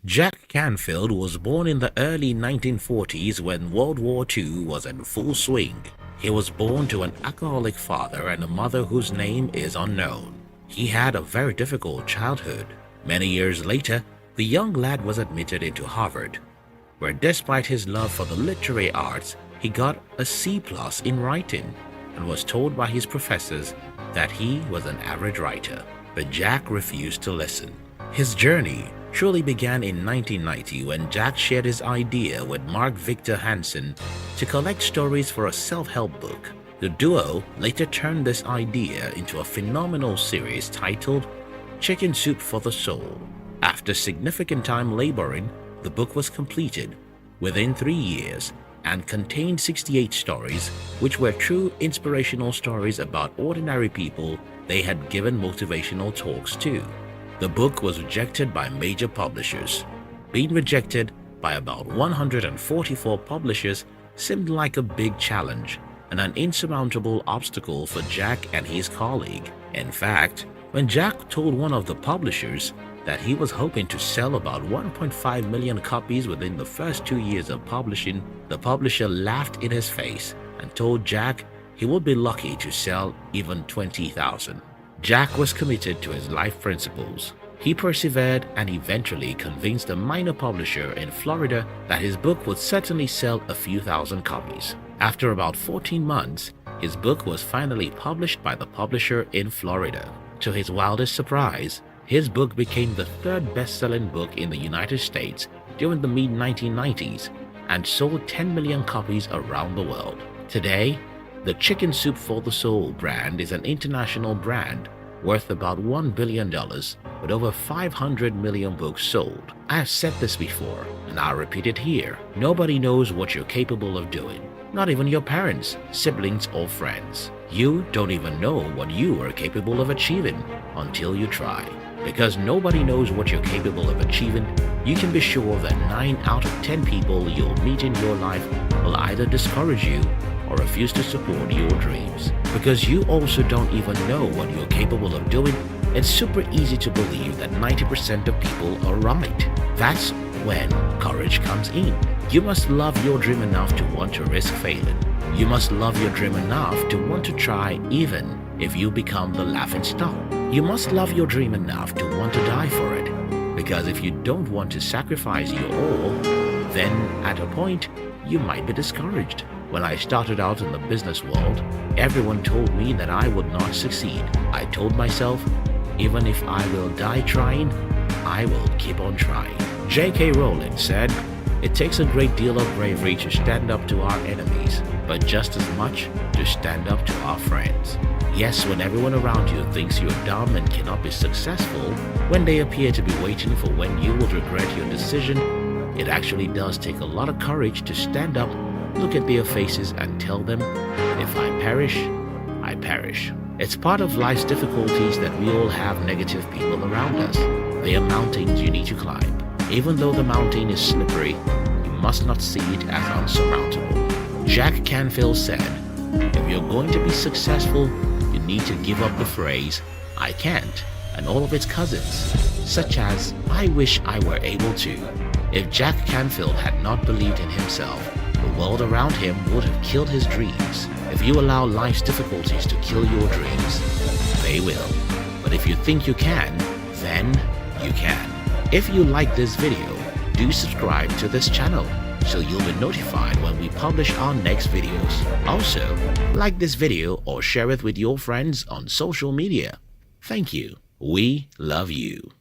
Jack Canfield was born in the early 1940s when World War II was in full swing. He was born to an alcoholic father and a mother whose name is unknown. He had a very difficult childhood. Many years later, the young lad was admitted into Harvard, where despite his love for the literary arts, he got a C+ in writing and was told by his professors that he was an average writer. But Jack refused to listen. His journey truly began in 1990 when Jack shared his idea with Mark Victor Hansen to collect stories for a self-help book. The duo later turned this idea into a phenomenal series titled Chicken Soup for the Soul. After significant time laboring, the book was completed within 3 years and contained 68 stories, which were true inspirational stories about ordinary people they had given motivational talks to. The book was rejected by major publishers. Being rejected by about 144 publishers seemed like a big challenge and an insurmountable obstacle for Jack and his colleague. In fact, when Jack told one of the publishers that he was hoping to sell about 1.5 million copies within the first 2 years of publishing, the publisher laughed in his face and told Jack he would be lucky to sell even 20,000. Jack was committed to his life principles. He persevered and eventually convinced a minor publisher in Florida that his book would certainly sell a few thousand copies. After about 14 months, his book was finally published by the publisher in Florida. To his wildest surprise, his book became the third best-selling book in the United States during the mid-1990s and sold 10 million copies around the world. Today, the Chicken Soup for the Soul brand is an international brand worth about $1 billion with over 500 million books sold. I have said this before and I'll repeat it here. Nobody knows what you're capable of doing. Not even your parents, siblings or friends. You don't even know what you are capable of achieving until you try. Because nobody knows what you're capable of achieving, you can be sure that 9 out of 10 people you'll meet in your life will either discourage you or refuse to support your dreams. Because you also don't even know what you're capable of doing, it's super easy to believe that 90% of people are right. That's when courage comes in. You must love your dream enough to want to risk failing. You must love your dream enough to want to try even if you become the laughing stock. You must love your dream enough to want to die for it. Because if you don't want to sacrifice your all, then at a point, you might be discouraged. When I started out in the business world, everyone told me that I would not succeed. I told myself, even if I will die trying, I will keep on trying. J.K. Rowling said, "It takes a great deal of bravery to stand up to our enemies, but just as much to stand up to our friends." Yes, when everyone around you thinks you're dumb and cannot be successful, when they appear to be waiting for when you will regret your decision, it actually does take a lot of courage to stand up, look at their faces and tell them, if I perish, I perish. It's part of life's difficulties that we all have negative people around us. They are mountains you need to climb. Even though the mountain is slippery, you must not see it as unsurmountable. Jack Canfield said, if you're going to be successful, you need to give up the phrase, I can't, and all of its cousins, such as, I wish I were able to. If Jack Canfield had not believed in himself, the world around him would have killed his dreams. If you allow life's difficulties to kill your dreams, they will. But if you think you can, then you can. If you like this video, do subscribe to this channel so you'll be notified when we publish our next videos. Also, like this video or share it with your friends on social media. Thank you. We love you.